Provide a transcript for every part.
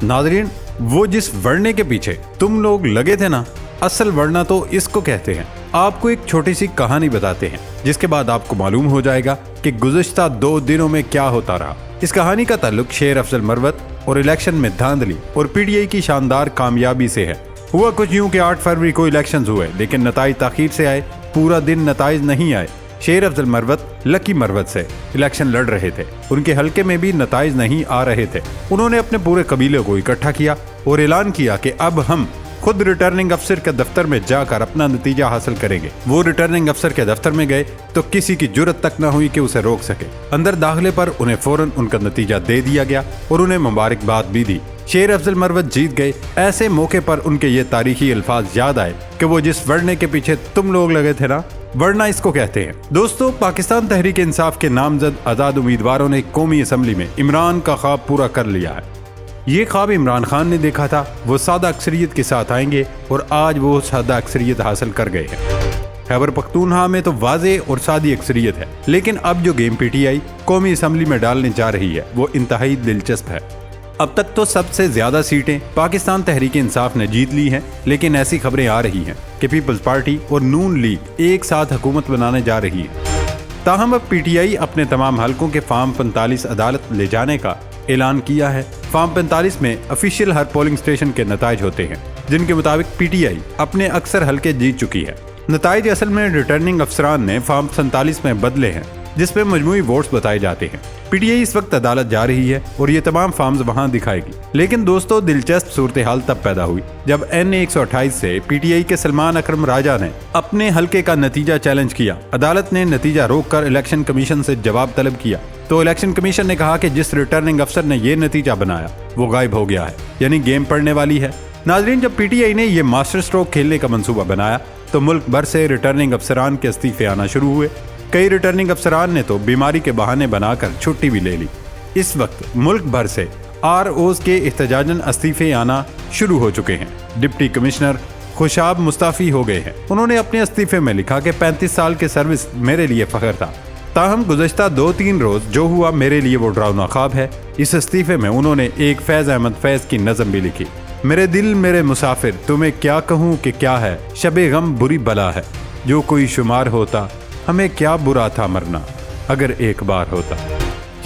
नाज़रीन, वो जिस वरने के पीछे तुम लोग लगे थे ना, असल वरना तो इसको कहते हैं। आपको एक छोटी सी कहानी बताते हैं जिसके बाद आपको मालूम हो जाएगा कि गुज़श्ता 2 दिनों में क्या होता रहा। इस कहानी का ताल्लुक शेर अफजल मरवत और इलेक्शन में धांधली और पीटीआई की शानदार कामयाबी से है। हुआ कुछ यूं कि 8 फरवरी को इलेक्शंस हुए, लेकिन नताइज ताखीर से आए, पूरा दिन नताइज नहीं आए। शेर अफजल मरवत लकी मरवत से इलेक्शन लड़ रहे थे, उनके हलके में भी नताइज नहीं आ रहे थे। उन्होंने अपने पूरे कबीले को इकट्ठा किया और ऐलान किया कि अब हम खुद रिटर्निंग अफसर के दफ्तर में जाकर अपना नतीजा हासिल करेंगे। वो रिटर्निंग अफसर के दफ्तर में गए तो किसी की जुर्रत तक न हुई कि उसे रोक सके। अंदर दाखिले पर उन्हें फौरन उनका नतीजा दे दिया गया और उन्हें मुबारकबाद भी दी। शेर अफजल मरवत जीत गए। ऐसे मौके पर उनके ये तारीखी अल्फाज याद आए कि वो जिस वरने के पीछे तुम लोग लगे थे ना, वरना इसको कहते हैं। दोस्तों, पाकिस्तान तहरीक इंसाफ के नामजद आज़ाद उम्मीदवारों ने कौमी असम्बली में इमरान का ख्वाब पूरा कर लिया है। ये ख्वाब इमरान खान ने देखा था, वो सादा अक्सरियत के साथ आएंगे और आज वो सादा अक्सरियत हासिल कर गए हैं। खैबर पख्तूनख्वा में तो वाज़े और सादी अक्सरियत है, लेकिन अब जो गेम पीटीआई कौमी असम्बली में डालने जा रही है वो इंतहाई दिलचस्प है। अब तक तो सबसे ज्यादा सीटें पाकिस्तान तहरीक इंसाफ ने जीत ली हैं, लेकिन ऐसी खबरें आ रही हैं कि पीपल्स पार्टी और नून लीग एक साथ हुकूमत बनाने जा रही है। ताहम अब पीटीआई अपने तमाम हलकों के फार्म 45 अदालत ले जाने का ऐलान किया है। फार्म 45 में ऑफिशियल हर पोलिंग स्टेशन के नताइज होते हैं, जिनके मुताबिक पीटीआई अपने अक्सर हलके जीत चुकी है। नताइज असल में रिटर्निंग अफसरान ने फार्म 47 में बदले हैं, जिसमें मजमूई वोट्स बताए जाते हैं। पीटीआई इस वक्त अदालत जा रही है और ये तमाम फार्म्स वहां दिखाएगी। लेकिन दोस्तों, दिलचस्प सूरत हाल तब पैदा हुई जब NA 128 से पीटीआई के सलमान अकरम राजा ने अपने हलके का नतीजा चैलेंज किया। अदालत ने नतीजा रोककर इलेक्शन कमीशन से जवाब तलब किया, तो इलेक्शन कमीशन ने कहा कि जिस रिटर्निंग अफसर ने ये नतीजा बनाया वो गायब हो गया है, यानी गेम पड़ने वाली है। नाजरीन, जब पीटीआई ने ये मास्टर स्ट्रोक खेलने का मंसूबा बनाया तो मुल्क भर से रिटर्निंग अफसरान के इस्तीफे आना शुरू हुए। कई रिटर्निंग अफसरान ने तो बीमारी के बहाने बनाकर छुट्टी भी ले ली। इस वक्त मुल्क भर से ROs के एहतजाजन इस्तीफे आना शुरू हो चुके हैं। डिप्टी कमिश्नर खुशाब मुस्ताफी हो गए हैं। उन्होंने अपने इस्तीफे में लिखा कि 35 साल की सर्विस मेरे लिए फख्र था, ताहम गुज़श्ता 2-3 रोज जो हुआ मेरे लिए वो डरावना ख्वाब है। इस इस्तीफे में उन्होंने एक फैज़ अहमद फैज़ की नज़म भी लिखी। मेरे दिल मेरे मुसाफिर, तुम्हें क्या कहूँ कि क्या है, शबे गम बुरी बला है, जो कोई शुमार होता हमें क्या बुरा था मरना, अगर एक बार होता।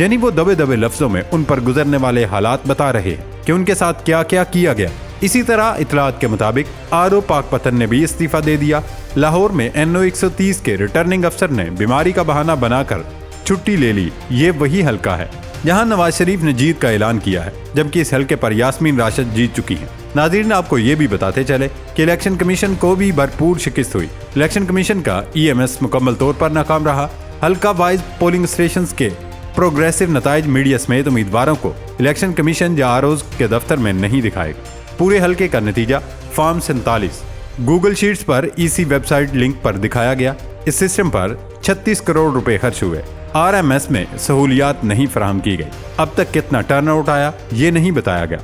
यानी वो दबे दबे लफ्जों में उन पर गुजरने वाले हालात बता रहे हैं कि उनके साथ क्या क्या किया गया। इसी तरह इतलात के मुताबिक RO पाकपतन ने भी इस्तीफा दे दिया। लाहौर में NO 130 के रिटर्निंग अफसर ने बीमारी का बहाना बनाकर छुट्टी ले ली। ये वही हलका है जहां नवाज शरीफ ने जीत का ऐलान किया है, जबकि इस हलके पर यास्मीन राशिद जीत चुकी हैं। नाज़रीन, आपको ये भी बताते चले कि इलेक्शन कमीशन को भी भरपूर शिकस्त हुई। इलेक्शन कमीशन का EMS मुकम्मल तौर पर नाकाम रहा। हल्का वाइज पोलिंग स्टेशंस के प्रोग्रेसिव नताइज मीडिया समेत उम्मीदवारों को इलेक्शन कमीशन या ROs के दफ्तर में नहीं दिखाएगा। पूरे हलके का नतीजा फार्म 47 गूगल शीट्स पर EC वेबसाइट लिंक पर दिखाया गया। इस सिस्टम पर 36 करोड़ रुपए खर्च हुए। RMS में सहूलियात नहीं फराहम की गई। अब तक कितना टर्नआउट आया ये नहीं बताया गया।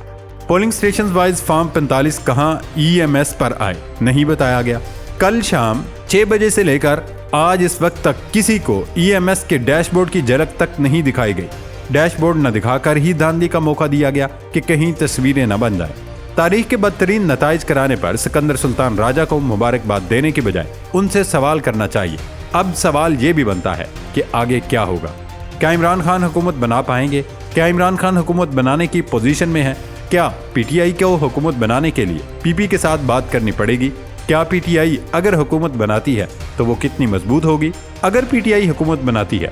पोलिंग स्टेशन वाइज फार्म 45 कहां EMS पर आए नहीं बताया गया। कल शाम 6 बजे से लेकर आज इस वक्त तक किसी को EMS के डैशबोर्ड की झलक तक नहीं दिखाई गई। डैशबोर्ड न दिखाकर ही धांधली का मौका दिया गया कि कहीं तस्वीरें न बन जाए। तारीख के बदतरीन नताइज कराने पर सिकंदर सुल्तान राजा को मुबारकबाद देने के बजाय उनसे सवाल करना चाहिए। अब सवाल ये भी बनता है कि आगे क्या होगा। क्या इमरान खान हुकूमत बना पाएंगे? क्या इमरान खान हुकूमत बनाने की पोजीशन में है? क्या पीटीआई को हुकूमत बनाने के लिए PP के साथ बात करनी पड़ेगी? क्या पीटीआई अगर हुकूमत बनाती है तो वो कितनी मजबूत होगी? अगर पीटीआई हुकूमत बनाती है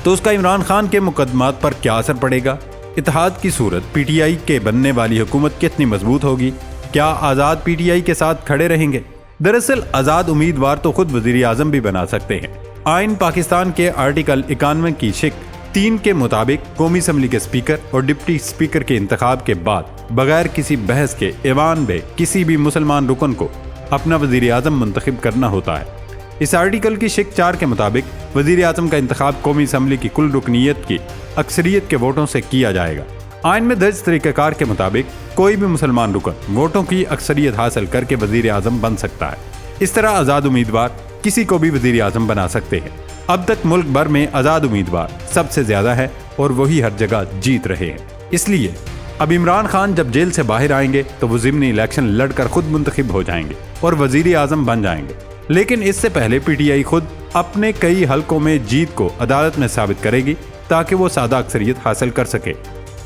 तो उसका इमरान खान के मुकदमात पर क्या असर पड़ेगा? इत्तेहाद की सूरत पीटीआई के बनने वाली हुकूमत कितनी मजबूत होगी? क्या आज़ाद पीटीआई के साथ खड़े रहेंगे? दरअसल आज़ाद उम्मीदवार तो खुद वज़ीर आज़म भी बना सकते हैं। आइन पाकिस्तान के आर्टिकल 91 की शिक 3 के मुताबिक कौमी असम्बली के स्पीकर और डिप्टी स्पीकर के इंतखाब के बाद बगैर किसी बहस के ऐवान में किसी भी मुसलमान रुकन को अपना वज़ीर आज़म मुंतखब करना होता है। इस आर्टिकल की शिक 4 के मुताबिक वज़ीर आज़म का इंतखाब कौमी असम्बली की कुल रुकनीत की अक्सरियत के वोटों से किया जाएगा। आइन में दर्ज तरीक़ाकार के मुताबिक कोई भी मुसलमान रुकन वोटों की अक्सरियत हासिल करके वज़ीर आज़म बन सकता है। इस तरह आज़ाद उम्मीदवार किसी को भी वज़ीर आज़म बना सकते हैं। अब तक मुल्क भर में आज़ाद उम्मीदवार सबसे ज़्यादा है और वही हर जगह जीत रहे हैं। इसलिए اب عمران خان جب جیل سے باہر آئیں گے تو وہ ضمنی الیکشن لڑ کر خود منتخب ہو جائیں گے اور وزیر اعظم بن جائیں گے، لیکن اس سے پہلے پی ٹی آئی خود اپنے کئی حلقوں میں جیت کو عدالت میں ثابت کرے گی تاکہ وہ سادہ اکثریت حاصل کر سکے،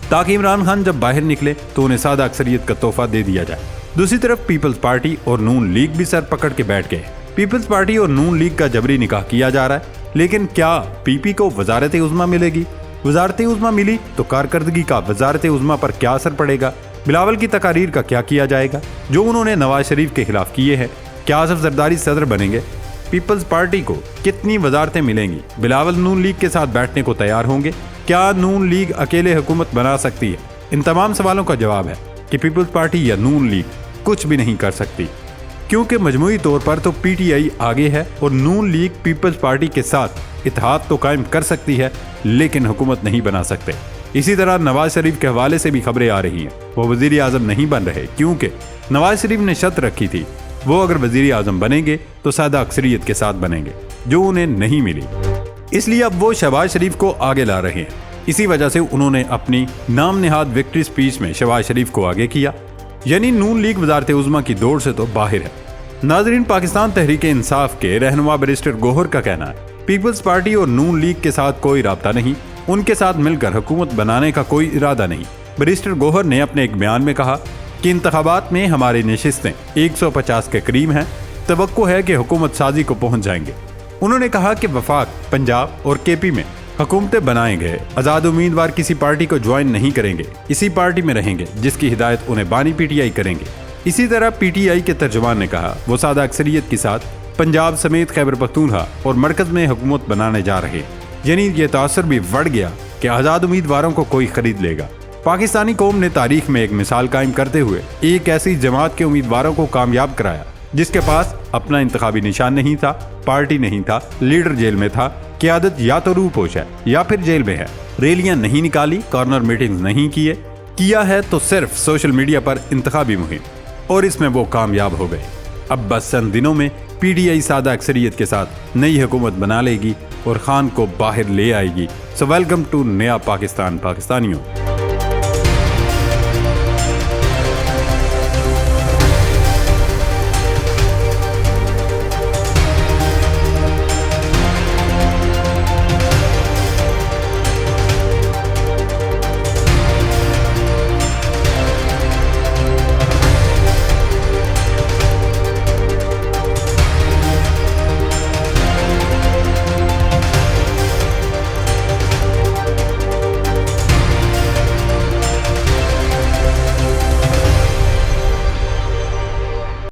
تاکہ عمران خان جب باہر نکلے تو انہیں سادہ اکثریت کا تحفہ دے دیا جائے۔ دوسری طرف پیپلز پارٹی اور نون لیگ بھی سر پکڑ کے بیٹھ گئے۔ پیپلز پارٹی اور نون لیگ کا جبری نکاح کیا جا رہا ہے، لیکن کیا پی پی کو وزارت عظمیٰ ملے گی؟ وزارت عظمیٰ ملی تو کارکردگی کا وزارت عظمیٰ پر کیا اثر پڑے گا؟ بلاول کی تقاریر کا کیا جائے گا جو انہوں نے نواز شریف کے خلاف کیے ہیں؟ کیا آصف زرداری صدر بنیں گے؟ پیپلز پارٹی کو کتنی وزارتیں ملیں گی؟ بلاول نون لیگ کے ساتھ بیٹھنے کو تیار ہوں گے؟ کیا نون لیگ اکیلے حکومت بنا سکتی ہے؟ ان تمام سوالوں کا جواب ہے کہ پیپلز پارٹی یا نون لیگ کچھ بھی نہیں کر سکتی، کیونکہ مجموعی طور پر تو پی ٹی آئی آگے ہے اور نون لیگ پیپلز پارٹی کے ساتھ اتحاد تو قائم کر سکتی ہے لیکن حکومت نہیں بنا سکتے۔ اسی طرح نواز شریف کے حوالے سے بھی خبریں آ رہی ہیں، وہ وزیر اعظم نہیں بن رہے کیونکہ نواز شریف نے شرط رکھی تھی وہ اگر وزیر اعظم بنیں گے تو سادہ اکثریت کے ساتھ بنیں گے، جو انہیں نہیں ملی، اس لیے اب وہ شہباز شریف کو آگے لا رہے ہیں۔ اسی وجہ سے انہوں نے اپنی نام نہاد وکٹری سپیچ میں شہباز شریف کو آگے کیا، یعنی نون لیگ وزارت عظمیٰ کی دوڑ سے تو باہر ہے۔ ناظرین، پاکستان تحریک انصاف کے رہنما بیرسٹر گوہر کا کہنا ہے پیپلز پارٹی اور نون لیگ کے ساتھ کوئی رابطہ نہیں، ان کے ساتھ مل کر حکومت بنانے کا کوئی ارادہ نہیں۔ بیرسٹر گوہر نے اپنے ایک بیان میں کہا کہ انتخابات میں ہماری نشستیں 150 کے قریب ہیں، توقع ہے کہ حکومت سازی کو پہنچ جائیں گے۔ انہوں نے کہا کہ وفاق، پنجاب اور کے پی میں حکومتیں بنائیں گے، آزاد امیدوار کسی پارٹی کو جوائن نہیں کریں گے، اسی پارٹی میں رہیں گے جس کی ہدایت انہیں بانی پی ٹی آئی کریں گے۔ اسی طرح پی ٹی آئی کے ترجمان نے کہا وہ سادہ اکثریت کے ساتھ پنجاب سمیت خیبر پختونخوا اور مرکز میں حکومت بنانے جا رہے ہیں، یعنی یہ تاثر بھی بڑھ گیا کہ آزاد امیدواروں کو کوئی خرید لے گا۔ پاکستانی قوم نے تاریخ میں ایک مثال قائم کرتے ہوئے ایک ایسی جماعت کے امیدواروں کو کامیاب کرایا جس کے پاس اپنا انتخابی نشان نہیں تھا، پارٹی نہیں تھا، لیڈر جیل میں تھا، قیادت یا تو روح پوش ہے یا پھر جیل میں ہے، ریلیاں نہیں نکالی، کارنر میٹنگز نہیں کیا ہے تو صرف سوشل میڈیا پر انتخابی مہم، اور اس میں وہ کامیاب ہو گئے۔ اب بس چند دنوں میں پی ٹی آئی سادہ اکثریت کے ساتھ نئی حکومت بنا لے گی اور خان کو باہر لے آئے گی۔ سو ویلکم ٹو نیا پاکستان پاکستانیوں۔